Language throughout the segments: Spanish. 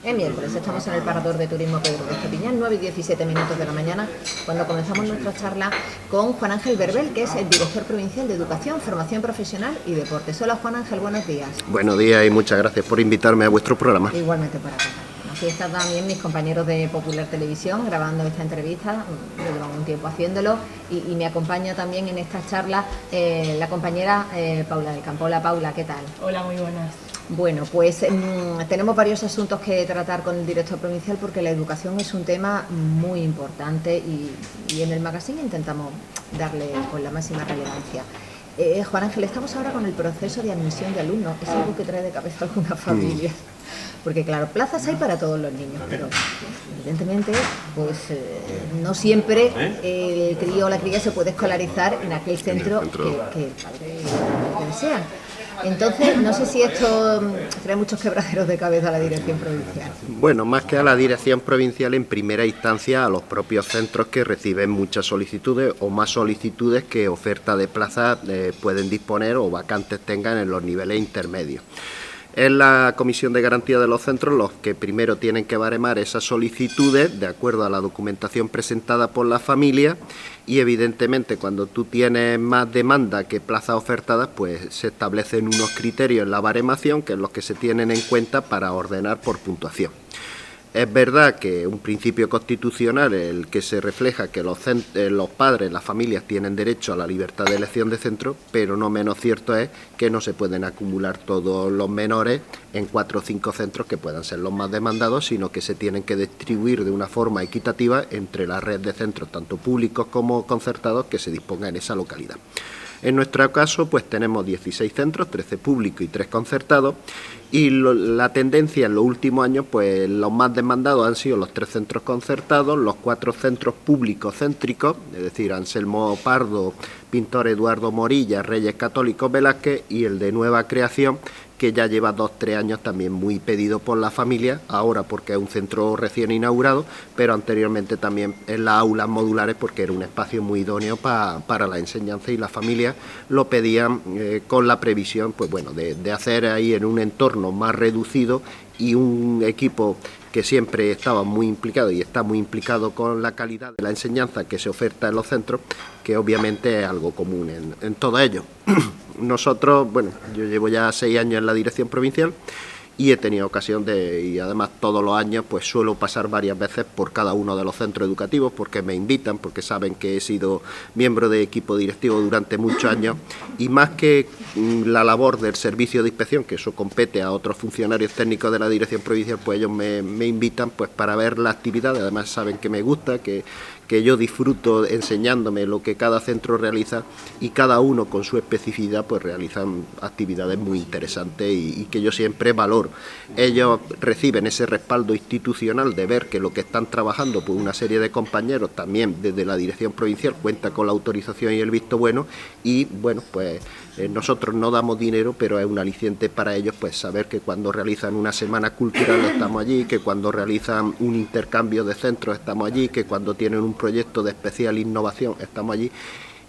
Es miércoles, estamos en el Parador de Turismo Pedro de Estupiñán, 9:17 de la mañana, cuando comenzamos nuestra charla con Juan Ángel Berbel, que es el director provincial de Educación, Formación Profesional y Deportes. Hola Juan Ángel, buenos días. Buenos días y muchas gracias por invitarme a vuestro programa. Igualmente para acá. Aquí están también mis compañeros de Popular Televisión grabando esta entrevista, llevan un tiempo haciéndolo, y me acompaña también en esta charla la compañera Paula del Campo. Hola Paula, ¿qué tal? Hola, muy buenas. Bueno, pues tenemos varios asuntos que tratar con el director provincial porque la educación es un tema muy importante y en el magazine intentamos darle con la máxima relevancia. Juan Ángel, estamos ahora con el proceso de admisión de alumnos. Es algo que trae de cabeza a algunas familias. Porque claro, plazas hay para todos los niños, pero evidentemente pues no siempre el crío o la cría se puede escolarizar en aquel centro que desean. Entonces, no sé si esto trae muchos quebraderos de cabeza a la dirección provincial. Bueno, más que a la dirección provincial, en primera instancia a los propios centros que reciben muchas solicitudes o más solicitudes que oferta de plazas pueden disponer o vacantes tengan en los niveles intermedios. Es la Comisión de Garantía de los Centros los que primero tienen que baremar esas solicitudes de acuerdo a la documentación presentada por la familia y evidentemente cuando tú tienes más demanda que plazas ofertadas, pues se establecen unos criterios en la baremación que es los que se tienen en cuenta para ordenar por puntuación. Es verdad que un principio constitucional el que se refleja que los padres, las familias tienen derecho a la libertad de elección de centro, pero no menos cierto es que no se pueden acumular todos los menores en 4 o 5 centros que puedan ser los más demandados, sino que se tienen que distribuir de una forma equitativa entre la red de centros, tanto públicos como concertados, que se disponga en esa localidad. En nuestro caso, pues tenemos 16 centros, 13 públicos y 3 concertados, y la tendencia en los últimos años, pues los más demandados han sido los 3 centros concertados, los 4 centros públicos céntricos, es decir, Anselmo Pardo, Pintor Eduardo Morilla, Reyes Católicos Velázquez, y el de nueva creación, que ya lleva 2 o 3 años también muy pedido por la familia, ahora porque es un centro recién inaugurado, pero anteriormente también en las aulas modulares porque era un espacio muy idóneo para la enseñanza y las familias lo pedían con la previsión pues bueno, de hacer ahí en un entorno más reducido y un equipo que siempre estaba muy implicado y está muy implicado con la calidad de la enseñanza que se oferta en los centros, que obviamente es algo común en todo ello. Nosotros, bueno, yo llevo ya 6 años en la dirección provincial y he tenido ocasión y además todos los años pues suelo pasar varias veces por cada uno de los centros educativos porque me invitan, porque saben que he sido miembro de equipo directivo durante muchos años y más que la labor del servicio de inspección, que eso compete a otros funcionarios técnicos de la dirección provincial, pues ellos me invitan pues para ver la actividad, además saben que me gusta, que yo disfruto enseñándome lo que cada centro realiza y cada uno con su especificidad pues realizan actividades muy interesantes y que yo siempre valoro. Ellos reciben ese respaldo institucional de ver que lo que están trabajando por una serie de compañeros también desde la dirección provincial cuenta con la autorización y el visto bueno y bueno pues nosotros no damos dinero, pero es un aliciente para ellos pues saber que cuando realizan una semana cultural estamos allí, que cuando realizan un intercambio de centros estamos allí, que cuando tienen un proyecto de especial innovación estamos allí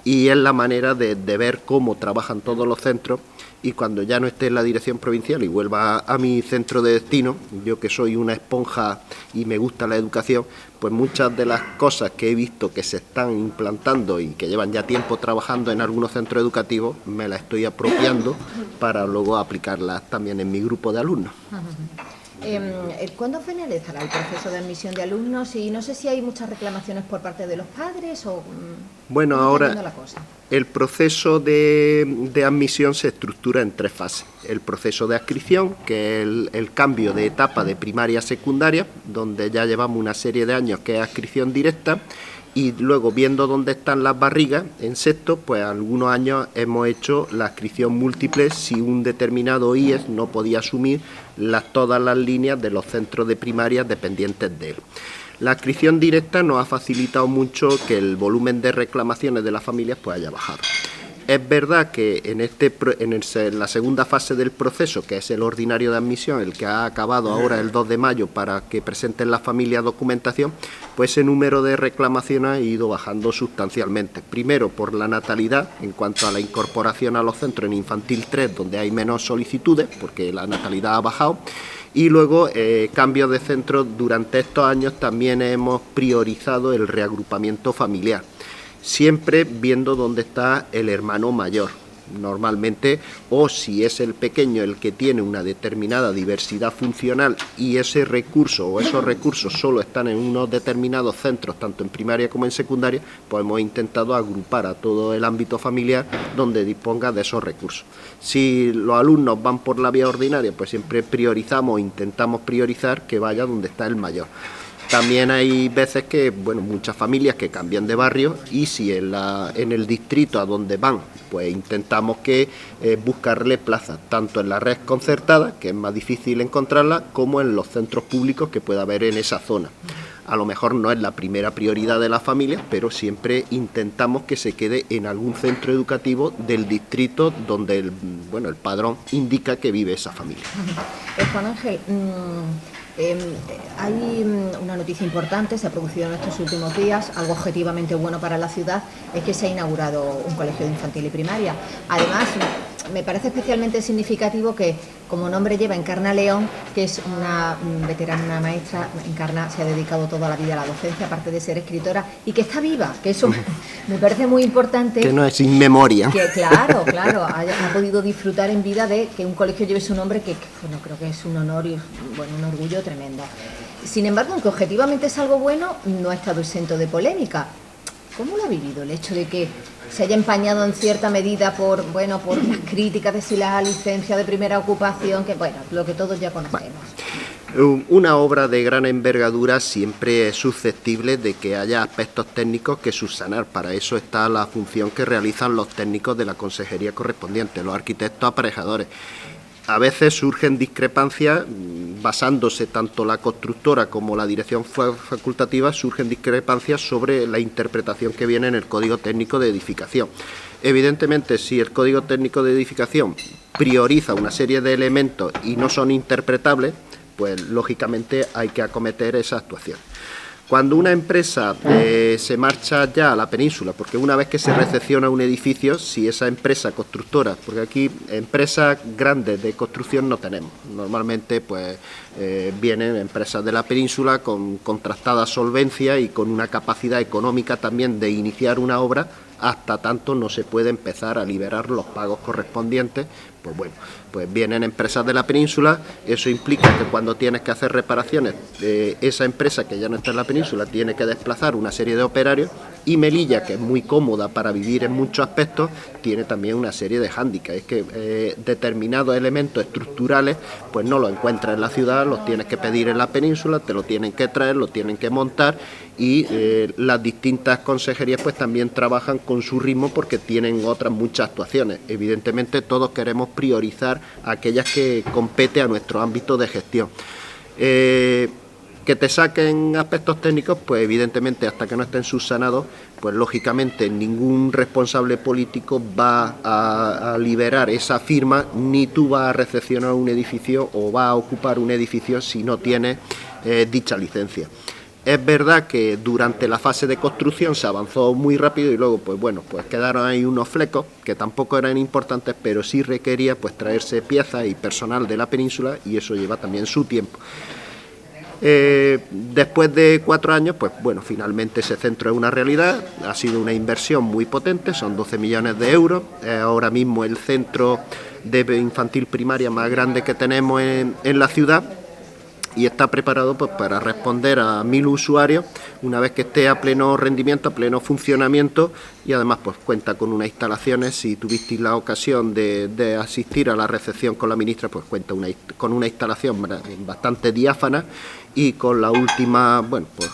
y es la manera de ver cómo trabajan todos los centros y cuando ya no esté en la dirección provincial y vuelva a mi centro de destino, yo que soy una esponja y me gusta la educación, pues muchas de las cosas que he visto que se están implantando y que llevan ya tiempo trabajando en algunos centros educativos, me las estoy apropiando para luego aplicarlas también en mi grupo de alumnos. ¿Cuándo finalizará el proceso de admisión de alumnos? Y no sé si hay muchas reclamaciones por parte de los padres o... Bueno, ahora el proceso de admisión se estructura en 3 fases. El proceso de adscripción, que es el cambio de etapa de primaria a secundaria, donde ya llevamos una serie de años que es adscripción directa, y luego viendo dónde están las barrigas, en sexto, pues algunos años hemos hecho la adscripción múltiple si un determinado IES no podía asumir todas las líneas de los centros de primaria dependientes de él. La adscripción directa nos ha facilitado mucho que el volumen de reclamaciones de las familias pues haya bajado. Es verdad que en la segunda fase del proceso, que es el ordinario de admisión, el que ha acabado ahora el 2 de mayo para que presenten las familias documentación, pues ese número de reclamaciones ha ido bajando sustancialmente. Primero por la natalidad, en cuanto a la incorporación a los centros en infantil 3, donde hay menos solicitudes, porque la natalidad ha bajado, Y luego, cambios de centro, durante estos años también hemos priorizado el reagrupamiento familiar, siempre viendo dónde está el hermano mayor, normalmente, o si es el pequeño el que tiene una determinada diversidad funcional y ese recurso o esos recursos solo están en unos determinados centros, tanto en primaria como en secundaria, pues hemos intentado agrupar a todo el ámbito familiar donde disponga de esos recursos. Si los alumnos van por la vía ordinaria, pues siempre priorizamos, intentamos priorizar que vaya donde está el mayor. También hay veces que, bueno, muchas familias que cambian de barrio y si en el distrito a donde van, pues intentamos que buscarle plazas, tanto en la red concertada, que es más difícil encontrarla, como en los centros públicos que pueda haber en esa zona. A lo mejor no es la primera prioridad de las familias, pero siempre intentamos que se quede en algún centro educativo del distrito donde el padrón indica que vive esa familia. Juan Ángel, hay una noticia importante, se ha producido en estos últimos días, algo objetivamente bueno para la ciudad, es que se ha inaugurado un colegio de infantil y primaria. Además, me parece especialmente significativo que, como nombre lleva, Encarna León, que es una veterana, una maestra, Encarna se ha dedicado toda la vida a la docencia, aparte de ser escritora, y que está viva, que eso me parece muy importante. Que no es sin memoria. Que claro, ha podido disfrutar en vida de que un colegio lleve su nombre, que bueno, creo que es un honor y un orgullo tremendo. Sin embargo, aunque objetivamente es algo bueno, no ha estado exento de polémica. ¿Cómo lo ha vivido el hecho de que se haya empañado en cierta medida por las críticas de si la licencia de primera ocupación, que bueno, lo que todos ya conocemos? Una obra de gran envergadura siempre es susceptible de que haya aspectos técnicos que subsanar. Para eso está la función que realizan los técnicos de la consejería correspondiente, los arquitectos aparejadores. A veces surgen discrepancias, basándose tanto la constructora como la dirección facultativa, surgen discrepancias sobre la interpretación que viene en el Código Técnico de Edificación. Evidentemente, si el Código Técnico de Edificación prioriza una serie de elementos y no son interpretables, pues lógicamente hay que acometer esa actuación. Cuando una empresa se marcha ya a la península, porque una vez que se recepciona un edificio, si esa empresa constructora, porque aquí empresas grandes de construcción no tenemos, normalmente pues vienen empresas de la península con contrastada solvencia y con una capacidad económica también de iniciar una obra, hasta tanto no se puede empezar a liberar los pagos correspondientes, pues vienen empresas de la península. Eso implica que cuando tienes que hacer reparaciones, esa empresa que ya no está en la península tiene que desplazar una serie de operarios, y Melilla, que es muy cómoda para vivir en muchos aspectos, tiene también una serie de hándicaps. Es que determinados elementos estructurales pues no los encuentras en la ciudad, los tienes que pedir en la península, te lo tienen que traer, lo tienen que montar, y las distintas consejerías pues también trabajan con su ritmo porque tienen otras muchas actuaciones. Evidentemente todos queremos priorizar aquellas que compete a nuestro ámbito de gestión. Que te saquen aspectos técnicos, pues evidentemente hasta que no estén subsanados, pues lógicamente ningún responsable político va a liberar esa firma, ni tú vas a recepcionar un edificio o vas a ocupar un edificio si no tienes dicha licencia. Es verdad que durante la fase de construcción se avanzó muy rápido y luego pues quedaron ahí unos flecos que tampoco eran importantes, pero sí requería pues traerse piezas y personal de la península, y eso lleva también su tiempo. Después de 4 años, pues finalmente ese centro es una realidad. Ha sido una inversión muy potente, son 12 millones de euros. Ahora mismo el centro de infantil primaria más grande que tenemos en la ciudad, y está preparado pues para responder a 1000 usuarios una vez que esté a pleno rendimiento, a pleno funcionamiento, y además pues cuenta con unas instalaciones. Si tuvisteis la ocasión de asistir a la recepción con la ministra, pues cuenta con una instalación bastante diáfana y con la última,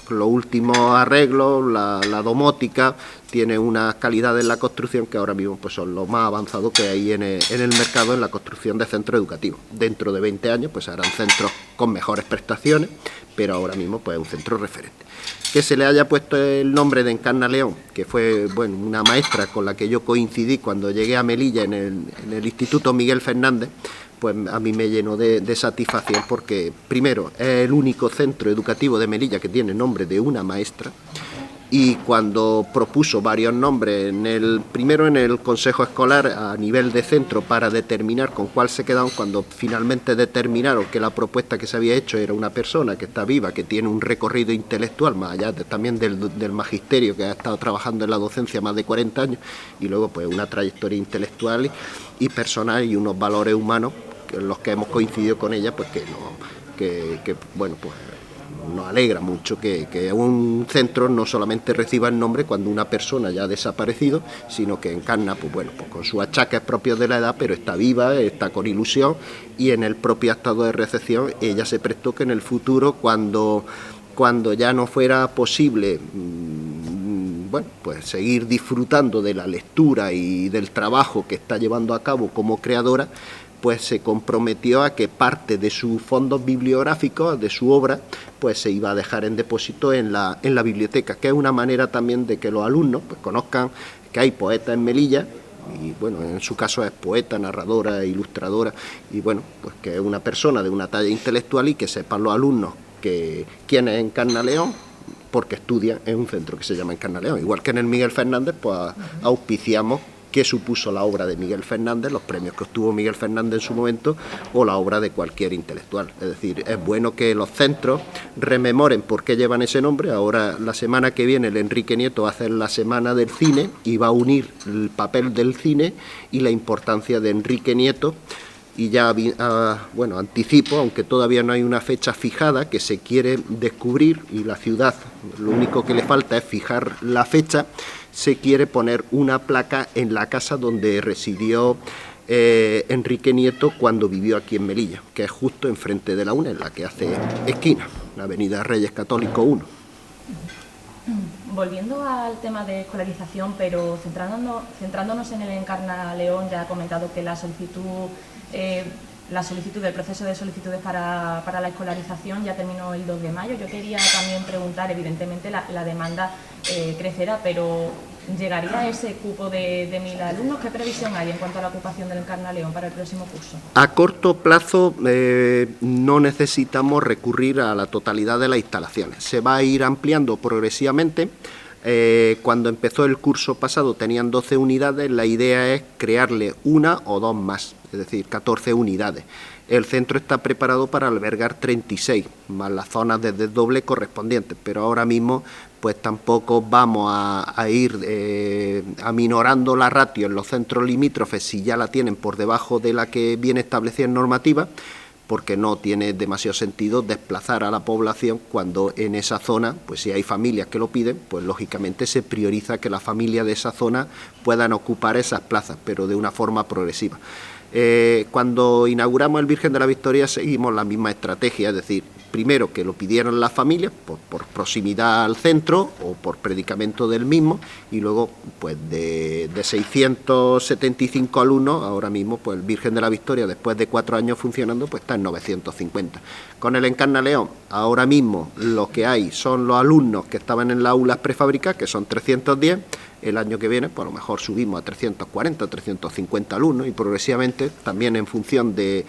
los últimos arreglos, la domótica. Tiene una calidad en la construcción que ahora mismo pues son lo más avanzado que hay en el mercado en la construcción de centros educativos. Dentro de 20 años pues harán centros con mejores prestaciones, pero ahora mismo pues es un centro referente. Que se le haya puesto el nombre de Encarna León, que fue una maestra con la que yo coincidí cuando llegué a Melilla en el Instituto Miguel Fernández, pues a mí me llenó de satisfacción, porque primero es el único centro educativo de Melilla que tiene nombre de una maestra, y cuando propuso varios nombres, primero en el Consejo Escolar a nivel de centro para determinar con cuál se quedaban, cuando finalmente determinaron que la propuesta que se había hecho era una persona que está viva, que tiene un recorrido intelectual, más allá también del magisterio, que ha estado trabajando en la docencia más de 40 años, y luego pues una trayectoria intelectual y personal y unos valores humanos en los que hemos coincidido con ella, pues bueno, pues nos alegra mucho que un centro no solamente reciba el nombre cuando una persona ya ha desaparecido, sino que encarna, pues bueno, pues con sus achaques propios de la edad, pero está viva, está con ilusión, y en el propio acto de recepción ella se prestó que en el futuro, cuando ya no fuera posible bueno, pues seguir disfrutando de la lectura y del trabajo que está llevando a cabo como creadora, pues se comprometió a que parte de sus fondos bibliográficos, de su obra, pues se iba a dejar en depósito en la biblioteca, que es una manera también de que los alumnos pues conozcan que hay poetas en Melilla, y bueno, en su caso es poeta, narradora, ilustradora, y bueno, pues que es una persona de una talla intelectual, y que sepan los alumnos que quién es Encarna León, porque estudian en un centro que se llama Encarna León. Igual que en el Miguel Fernández, pues auspiciamos qué supuso la obra de Miguel Fernández, los premios que obtuvo Miguel Fernández en su momento, o la obra de cualquier intelectual. Es decir, es bueno que los centros rememoren por qué llevan ese nombre. Ahora, la semana que viene, el Enrique Nieto va a hacer la Semana del Cine y va a unir el papel del cine y la importancia de Enrique Nieto. Y ya, bueno, anticipo, aunque todavía no hay una fecha fijada, que se quiere descubrir, y la ciudad lo único que le falta es fijar la fecha. Se quiere poner una placa en la casa donde residió Enrique Nieto cuando vivió aquí en Melilla, que es justo enfrente de la UNED, la que hace esquina, la avenida Reyes Católicos 1. Volviendo al tema de escolarización, pero centrándonos en el Encarna León, ya ha comentado que la solicitud del proceso de solicitudes para la escolarización ya terminó el 2 de mayo. Yo quería también preguntar, evidentemente la demanda crecerá, pero ¿llegaría a ese cupo de 1.000 alumnos? ¿Qué previsión hay en cuanto a la ocupación del Encarna León para el próximo curso? A corto plazo no necesitamos recurrir a la totalidad de las instalaciones. Se va a ir ampliando progresivamente. Cuando empezó el curso pasado tenían 12 unidades, la idea es crearle una o dos más, es decir, 14 unidades. El centro está preparado para albergar 36, más las zonas de desdoble correspondientes, pero ahora mismo pues tampoco vamos a ir aminorando la ratio en los centros limítrofes si ya la tienen por debajo de la que viene establecida en normativa, porque no tiene demasiado sentido desplazar a la población cuando en esa zona, pues si hay familias que lo piden, pues lógicamente se prioriza que las familias de esa zona puedan ocupar esas plazas, pero de una forma progresiva. Cuando inauguramos el Virgen de la Victoria seguimos la misma estrategia, es decir, primero que lo pidieran las familias por proximidad al centro o por predicamento del mismo, y luego pues de 675 alumnos, ahora mismo pues el Virgen de la Victoria, después de 4 años funcionando, pues está en 950. Con el Encarna León, ahora mismo lo que hay son los alumnos que estaban en las aulas prefabricadas, que son 310, el año que viene, pues a lo mejor subimos a 340, 350 alumnos, y progresivamente, también en función de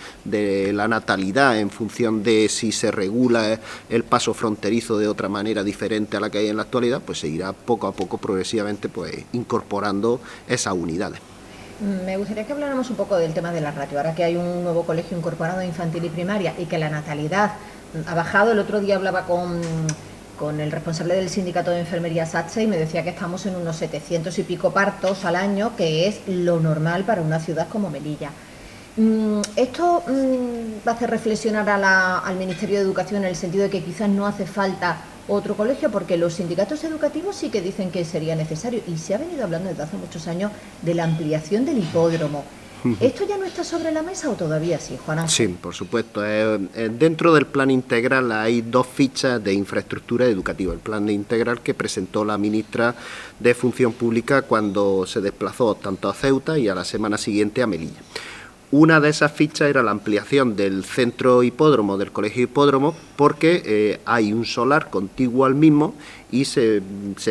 la natalidad, en función de si se regula el paso fronterizo de otra manera diferente a la que hay en la actualidad, pues se irá poco a poco, progresivamente, pues incorporando esas unidades. Me gustaría que habláramos un poco del tema de la ratio. Ahora que hay un nuevo colegio incorporado a infantil y primaria y que la natalidad ha bajado, el otro día hablaba con el responsable del sindicato de enfermería SATSE y me decía que estamos en unos 700 y pico partos al año, que es lo normal para una ciudad como Melilla. Esto va a hacer reflexionar al Ministerio de Educación en el sentido de que quizás no hace falta otro colegio, porque los sindicatos educativos sí que dicen que sería necesario, y se ha venido hablando desde hace muchos años de la ampliación del hipódromo. ¿Esto ya no está sobre la mesa o todavía sí, Juan Ángel? Sí, por supuesto. Dentro del plan integral hay 2 fichas de infraestructura educativa. El plan integral que presentó la ministra de Función Pública cuando se desplazó tanto a Ceuta y a la semana siguiente a Melilla. Una de esas fichas era la ampliación del centro hipódromo, del colegio hipódromo, porque hay un solar contiguo al mismo y se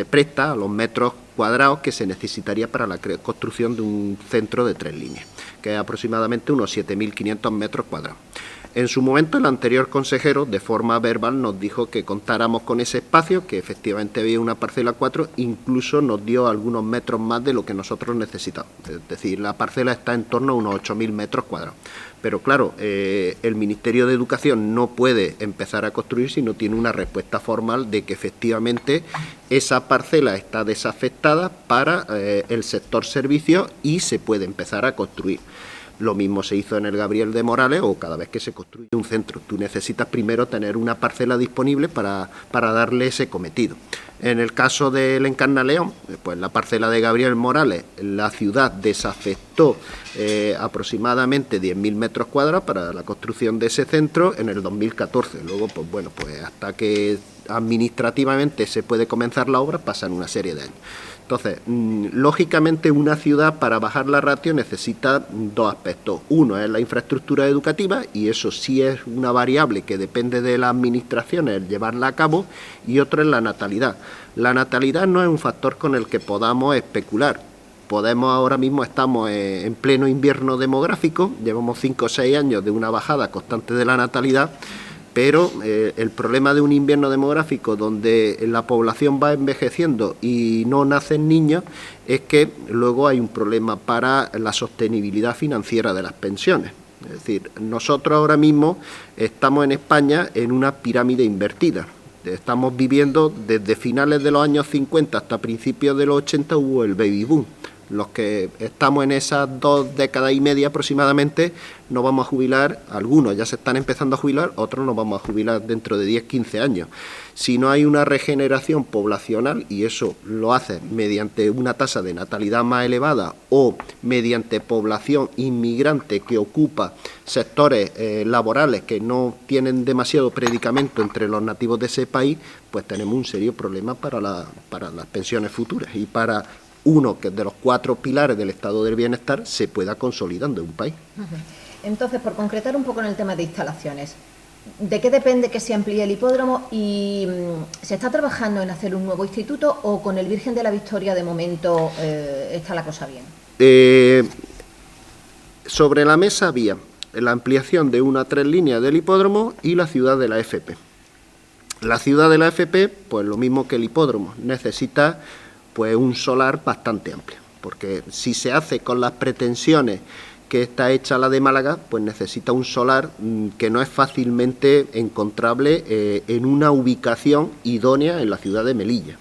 presta a los metros cuadrados que se necesitaría para la construcción de un centro de 3 líneas, que es aproximadamente unos 7.500 metros cuadrados. En su momento el anterior consejero, de forma verbal, nos dijo que contáramos con ese espacio, que efectivamente había una parcela 4, incluso nos dio algunos metros más de lo que nosotros necesitamos. Es decir, la parcela está en torno a unos 8.000 metros cuadrados. Pero claro, el Ministerio de Educación no puede empezar a construir si no tiene una respuesta formal de que efectivamente esa parcela está desafectada para el sector servicios y se puede empezar a construir. Lo mismo se hizo en el Gabriel de Morales o cada vez que se construye un centro. Tú necesitas primero tener una parcela disponible para darle ese cometido. En el caso del Encarna León, pues la parcela de Gabriel Morales, la ciudad desafectó aproximadamente 10.000 metros cuadrados para la construcción de ese centro en el 2014. Luego, pues bueno, pues hasta que administrativamente se puede comenzar la obra pasan una serie de años. Entonces, lógicamente una ciudad para bajar la ratio necesita dos aspectos. Uno es la infraestructura educativa y eso sí es una variable que depende de las administraciones el llevarla a cabo, y otro es la natalidad. La natalidad no es un factor con el que podamos especular. Ahora mismo estamos en pleno invierno demográfico, llevamos 5 o 6 años de una bajada constante de la natalidad, pero el problema de un invierno demográfico donde la población va envejeciendo y no nacen niños es que luego hay un problema para la sostenibilidad financiera de las pensiones. Es decir, nosotros ahora mismo estamos en España en una pirámide invertida. Estamos viviendo desde finales de los años 50 hasta principios de los 80 hubo el baby boom. Los que estamos en esas 2 décadas y media aproximadamente nos vamos a jubilar, algunos ya se están empezando a jubilar, otros nos vamos a jubilar dentro de 10-15 años. Si no hay una regeneración poblacional, y eso lo hace mediante una tasa de natalidad más elevada o mediante población inmigrante que ocupa sectores laborales que no tienen demasiado predicamento entre los nativos de ese país, pues tenemos un serio problema para las pensiones futuras y para uno que de los 4 pilares del estado del bienestar se pueda consolidando en un país. Entonces, por concretar un poco en el tema de instalaciones, ¿de qué depende que se amplíe el hipódromo? ¿Y se está trabajando en hacer un nuevo instituto o con el Virgen de la Victoria de momento está la cosa bien? Sobre la mesa había la ampliación de 1 a 3 líneas del hipódromo y la ciudad de la FP. La ciudad de la FP, pues lo mismo que el hipódromo, necesita pues un solar bastante amplio, porque si se hace con las pretensiones que está hecha la de Málaga, pues necesita un solar que no es fácilmente encontrable en una ubicación idónea en la ciudad de Melilla.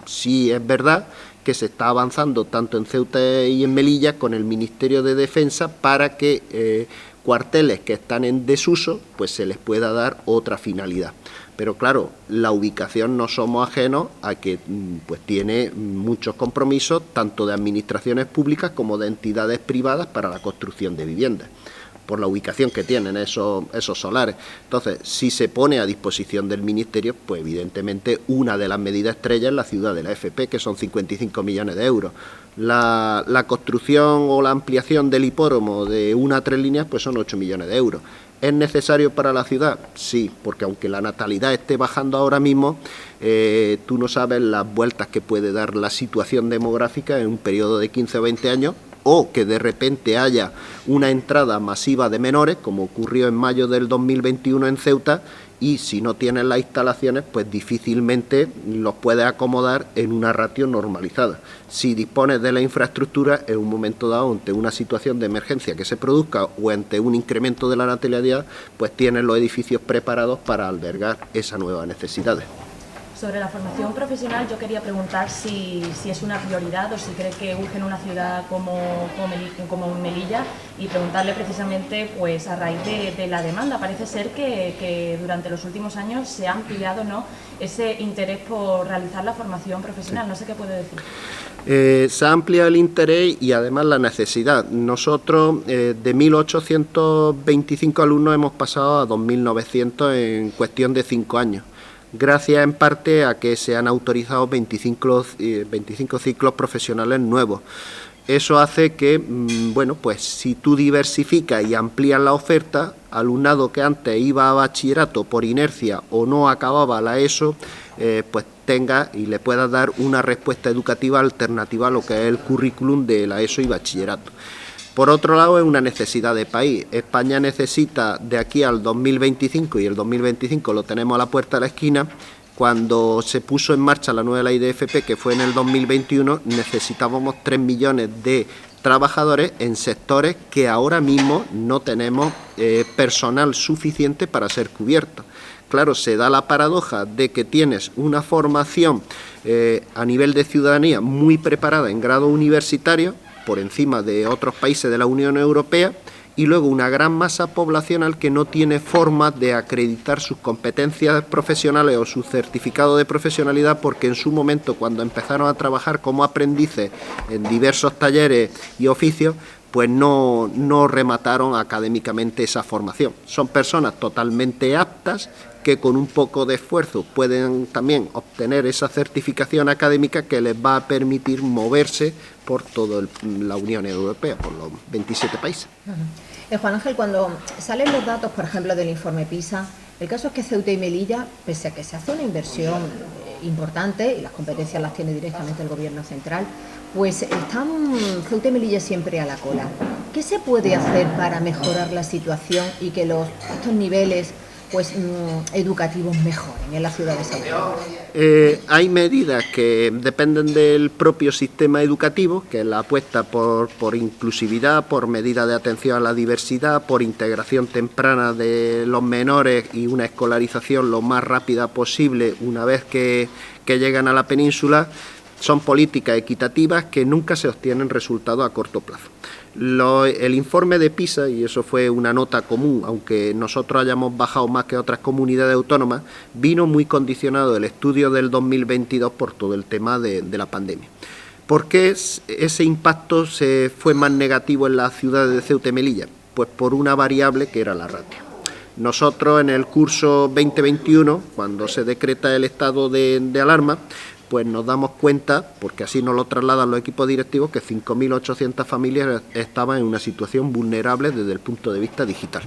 Sí es verdad que se está avanzando tanto en Ceuta y en Melilla con el Ministerio de Defensa para que cuarteles que están en desuso pues se les pueda dar otra finalidad. Pero claro, la ubicación no somos ajenos a que pues tiene muchos compromisos tanto de administraciones públicas como de entidades privadas para la construcción de viviendas, por la ubicación que tienen esos solares. Entonces, si se pone a disposición del Ministerio, pues evidentemente una de las medidas estrella es la ciudad de la FP, que son 55 millones de euros. La construcción o la ampliación del hipódromo de 1 a 3 líneas, pues son 8 millones de euros. ¿Es necesario para la ciudad? Sí, porque aunque la natalidad esté bajando ahora mismo, tú no sabes las vueltas que puede dar la situación demográfica en un periodo de 15 o 20 años, o que de repente haya una entrada masiva de menores, como ocurrió en mayo del 2021 en Ceuta, y si no tienes las instalaciones, pues difícilmente los puedes acomodar en una ratio normalizada. Si dispones de la infraestructura, en un momento dado, ante una situación de emergencia que se produzca o ante un incremento de la natalidad, pues tienes los edificios preparados para albergar esas nuevas necesidades. Sobre la formación profesional, yo quería preguntar si es una prioridad o si cree que urge en una ciudad como Melilla, y preguntarle precisamente pues a raíz de la demanda. Parece ser que durante los últimos años se ha ampliado, ¿no?, ese interés por realizar la formación profesional. No sé qué puede decir. Se ha ampliado el interés y además la necesidad. Nosotros de 1.825 alumnos hemos pasado a 2.900 en cuestión de 5 años. Gracias en parte a que se han autorizado 25 ciclos profesionales nuevos. Eso hace que, bueno, pues si tú diversificas y amplías la oferta, alumnado que antes iba a bachillerato por inercia o no acababa la ESO, pues tenga y le pueda dar una respuesta educativa alternativa a lo que es el currículum de la ESO y bachillerato. Por otro lado, es una necesidad de país. España necesita de aquí al 2025, y el 2025 lo tenemos a la puerta de la esquina. Cuando se puso en marcha la nueva ley de FP, que fue en el 2021, necesitábamos 3 millones de trabajadores en sectores que ahora mismo no tenemos personal suficiente para ser cubiertos. Claro, se da la paradoja de que tienes una formación a nivel de ciudadanía muy preparada en grado universitario, por encima de otros países de la Unión Europea, y luego una gran masa poblacional que no tiene forma de acreditar sus competencias profesionales o su certificado de profesionalidad, porque en su momento, cuando empezaron a trabajar como aprendices en diversos talleres y oficios, pues no remataron académicamente esa formación. Son personas totalmente aptas que con un poco de esfuerzo pueden también obtener esa certificación académica que les va a permitir moverse por toda la Unión Europea, por los 27 países. Juan Ángel, cuando salen los datos, por ejemplo, del informe PISA, el caso es que Ceuta y Melilla, pese a que se hace una inversión importante y las competencias las tiene directamente el Gobierno central, pues están Ceuta y Melilla siempre a la cola. ¿Qué se puede hacer para mejorar la situación y que estos niveles educativos mejoren en las ciudades autónomas? Hay medidas que dependen del propio sistema educativo, que es la apuesta por inclusividad, por medidas de atención a la diversidad, por integración temprana de los menores y una escolarización lo más rápida posible una vez que llegan a la península. Son políticas equitativas que nunca se obtienen resultados a corto plazo. El informe de PISA, y eso fue una nota común, aunque nosotros hayamos bajado más que otras comunidades autónomas, vino muy condicionado el estudio del 2022 por todo el tema de la pandemia. ¿Por qué ese impacto se fue más negativo en las ciudades de Ceuta y Melilla? Pues por una variable que era la ratio. Nosotros en el curso 2021, cuando se decreta el estado de alarma, pues nos damos cuenta, porque así nos lo trasladan los equipos directivos, que 5.800 familias estaban en una situación vulnerable desde el punto de vista digital.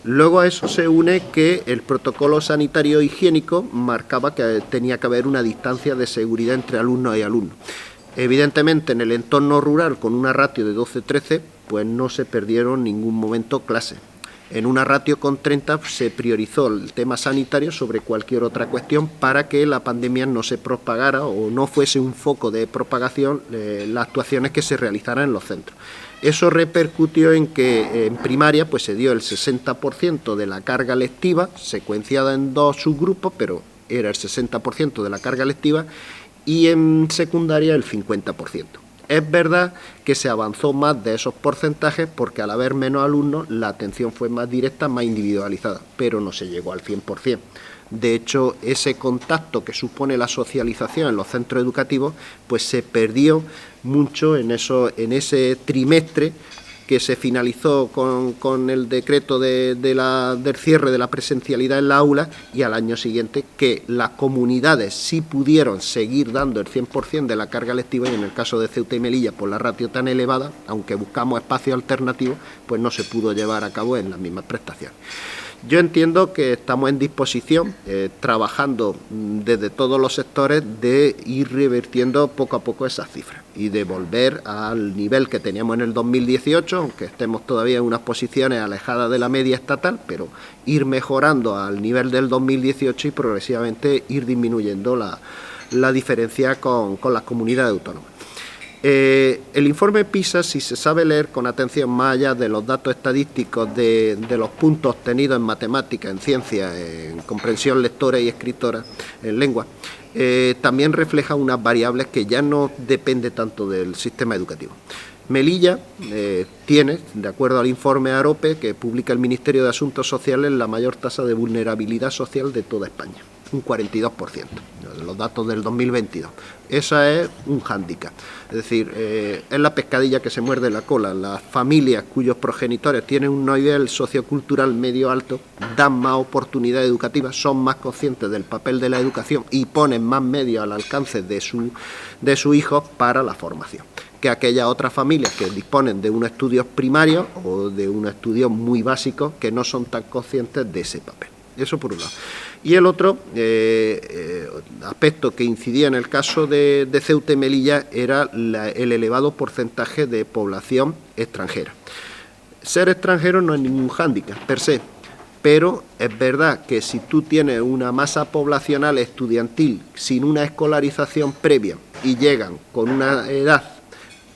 Luego a eso se une que el protocolo sanitario higiénico marcaba que tenía que haber una distancia de seguridad entre alumnos y alumnos. Evidentemente, en el entorno rural, con una ratio de 12-13, pues no se perdieron en ningún momento clases. En una ratio con 30 se priorizó el tema sanitario sobre cualquier otra cuestión para que la pandemia no se propagara o no fuese un foco de propagación las actuaciones que se realizaran en los centros. Eso repercutió en que en primaria pues se dio el 60% de la carga lectiva, secuenciada en dos subgrupos, pero era el 60% de la carga lectiva, y en secundaria el 50%. Es verdad que se avanzó más de esos porcentajes porque al haber menos alumnos la atención fue más directa, más individualizada, pero no se llegó al 100%. De hecho, ese contacto que supone la socialización en los centros educativos, pues se perdió mucho en ese trimestre que se finalizó con el decreto del cierre de la presencialidad en la aula, y al año siguiente que las comunidades sí pudieron seguir dando el 100% de la carga lectiva, y en el caso de Ceuta y Melilla, por la ratio tan elevada, aunque buscamos espacios alternativos, pues no se pudo llevar a cabo en las mismas prestaciones. Yo entiendo que estamos en disposición, trabajando desde todos los sectores, de ir revirtiendo poco a poco esas cifras y de volver al nivel que teníamos en el 2018, aunque estemos todavía en unas posiciones alejadas de la media estatal, pero ir mejorando al nivel del 2018 y progresivamente ir disminuyendo la diferencia con las comunidades autónomas. El informe PISA, si se sabe leer con atención más allá de los datos estadísticos de los puntos obtenidos en matemáticas, en ciencias, en comprensión lectora y escritora, en lengua, también refleja unas variables que ya no depende tanto del sistema educativo. Melilla tiene, de acuerdo al informe AROPE que publica el Ministerio de Asuntos Sociales, la mayor tasa de vulnerabilidad social de toda España, un 42%, los datos del 2022. Esa es un hándicap, es decir, es la pescadilla que se muerde la cola. Las familias cuyos progenitores tienen un nivel sociocultural medio alto dan más oportunidades educativas, son más conscientes del papel de la educación y ponen más medios al alcance de sus hijos para la formación, que aquellas otras familias que disponen de unos estudios primarios o de unos estudios muy básicos que no son tan conscientes de ese papel. Eso por un lado. Y el otro aspecto que incidía en el caso de Ceuta y Melilla era el elevado porcentaje de población extranjera. Ser extranjero no es ningún hándicap per se, pero es verdad que si tú tienes una masa poblacional estudiantil sin una escolarización previa y llegan con una edad,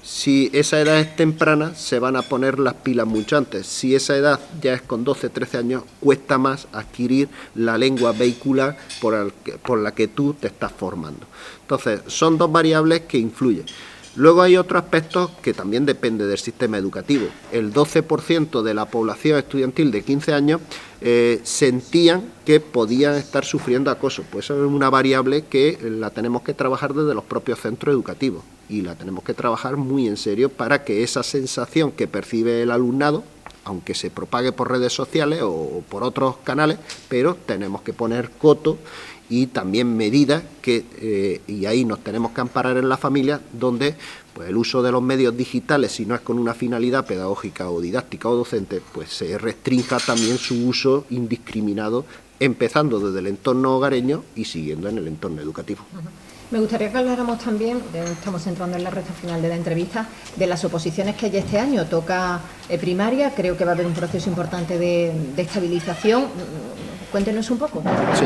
si esa edad es temprana, se van a poner las pilas mucho antes. Si esa edad ya es con 12, 13 años, cuesta más adquirir la lengua vehicular por la que tú te estás formando. Entonces, son dos variables que influyen. Luego hay otros aspectos que también dependen del sistema educativo. El 12% de la población estudiantil de 15 años sentían que podían estar sufriendo acoso. Pues eso es una variable que la tenemos que trabajar desde los propios centros educativos y la tenemos que trabajar muy en serio para que esa sensación que percibe el alumnado, aunque se propague por redes sociales o por otros canales, pero tenemos que poner coto y también medidas que, y ahí nos tenemos que amparar en la familia, donde pues el uso de los medios digitales, si no es con una finalidad pedagógica o didáctica o docente, pues se restrinja también su uso indiscriminado, empezando desde el entorno hogareño y siguiendo en el entorno educativo. Me gustaría que habláramos también, estamos entrando en la recta final de la entrevista, de las oposiciones que hay este año. Toca primaria, creo que va a haber un proceso importante de estabilización. Cuéntenos un poco. Sí.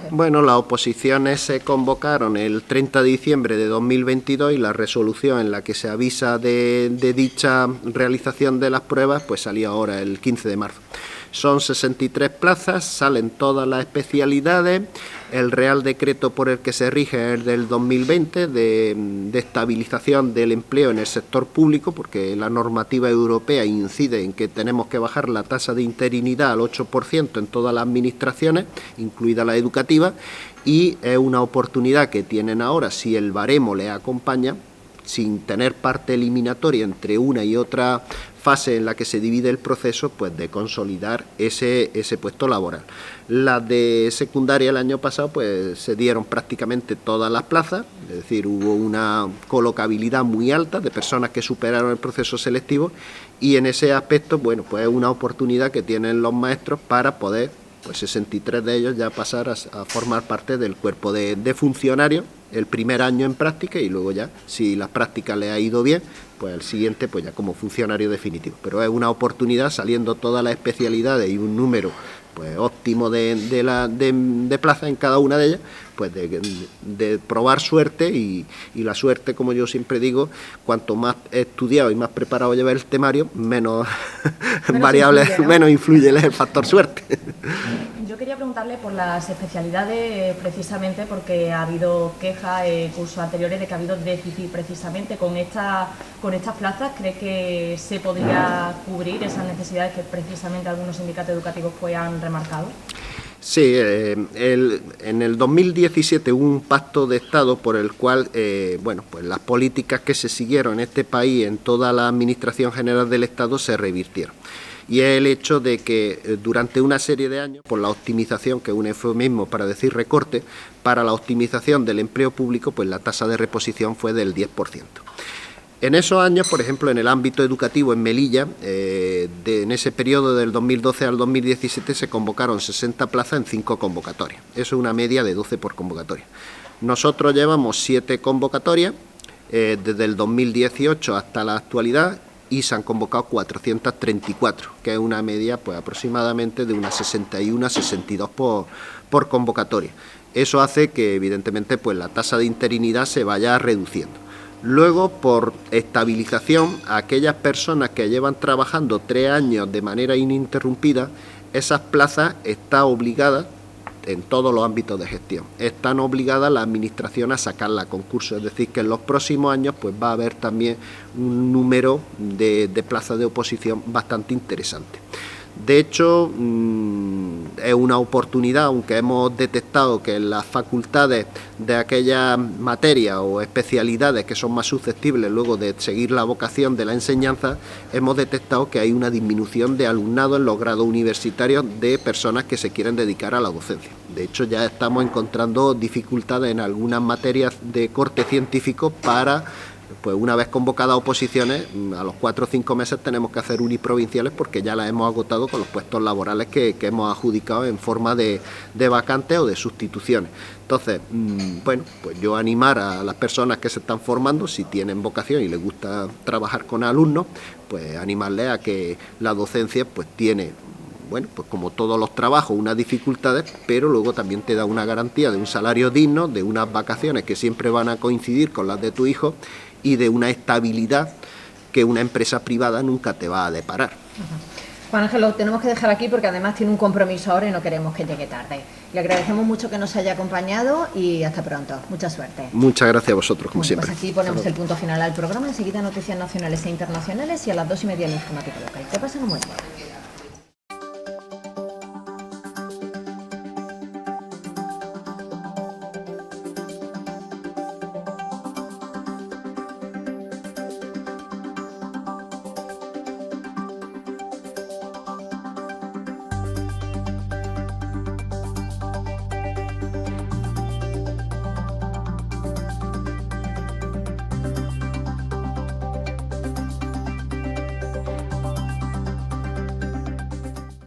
Bueno, las oposiciones se convocaron el 30 de diciembre de 2022 y la resolución en la que se avisa de dicha realización de las pruebas pues salió ahora el 15 de marzo. Son 63 plazas, salen todas las especialidades. El Real Decreto por el que se rige es del 2020 de estabilización del empleo en el sector público, porque la normativa europea incide en que tenemos que bajar la tasa de interinidad al 8% en todas las administraciones, incluida la educativa, y es una oportunidad que tienen ahora, si el baremo les acompaña, sin tener parte eliminatoria entre una y otra fase en la que se divide el proceso, pues de consolidar ese puesto laboral. Las de secundaria el año pasado pues se dieron prácticamente todas las plazas, es decir, hubo una colocabilidad muy alta de personas que superaron el proceso selectivo y en ese aspecto, bueno, pues es una oportunidad que tienen los maestros para poder, pues 63 de ellos ya pasar a formar parte del cuerpo de funcionarios el primer año en práctica y luego ya, si las prácticas le ha ido bien, pues el siguiente pues ya como funcionario definitivo. Pero es una oportunidad, saliendo todas las especialidades y un número pues óptimo de plazas en cada una de ellas, pues de probar suerte y la suerte, como yo siempre digo, cuanto más estudiado y más preparado lleva el temario, menos variables, influye, ¿no? Menos influye el factor suerte. Yo quería preguntarle por las especialidades precisamente porque ha habido quejas en cursos anteriores de que ha habido déficit precisamente con estas plazas. ¿Cree que se podría cubrir esas necesidades que precisamente algunos sindicatos educativos pues han remarcado? Sí, en el 2017 hubo un pacto de Estado por el cual, bueno, pues las políticas que se siguieron en este país, en toda la Administración General del Estado, se revirtieron. Y es el hecho de que durante una serie de años, por la optimización, que es un eufemismo para decir recorte, para la optimización del empleo público, pues la tasa de reposición fue del 10%. En esos años, por ejemplo, en el ámbito educativo en Melilla, en ese periodo del 2012 al 2017 se convocaron 60 plazas en 5 convocatorias. Eso es una media de 12 por convocatoria. Nosotros llevamos 7 convocatorias desde el 2018 hasta la actualidad y se han convocado 434, que es una media pues aproximadamente de unas 61 a 62 por convocatoria. Eso hace que evidentemente pues la tasa de interinidad se vaya reduciendo. Luego, por estabilización, aquellas personas que llevan trabajando 3 años de manera ininterrumpida, esas plazas están obligadas, en todos los ámbitos de gestión, están obligadas la administración a sacarla a concurso, es decir, que en los próximos años pues va a haber también un número de plazas de oposición bastante interesante. De hecho, es una oportunidad, aunque hemos detectado que en las facultades de aquellas materias o especialidades que son más susceptibles luego de seguir la vocación de la enseñanza, hemos detectado que hay una disminución de alumnado en los grados universitarios de personas que se quieren dedicar a la docencia. De hecho, ya estamos encontrando dificultades en algunas materias de corte científico para Pues una vez convocadas oposiciones, a los 4 o 5 meses tenemos que hacer uniprovinciales porque ya las hemos agotado con los puestos laborales que hemos adjudicado en forma de vacantes o de sustituciones. Entonces, bueno, pues yo animar a las personas que se están formando, si tienen vocación y les gusta trabajar con alumnos, pues animarles a que la docencia pues tiene, bueno, pues como todos los trabajos, unas dificultades, pero luego también te da una garantía de un salario digno, de unas vacaciones que siempre van a coincidir con las de tu hijo y de una estabilidad que una empresa privada nunca te va a deparar. Juan Ángel, lo tenemos que dejar aquí porque además tiene un compromiso ahora y no queremos que llegue tarde. Le agradecemos mucho que nos haya acompañado y hasta pronto. Mucha suerte. Muchas gracias a vosotros, como siempre. Pues aquí ponemos el punto final al programa. Enseguida noticias nacionales e internacionales y a las 2:30 el informativo local. Que pasen un buen día.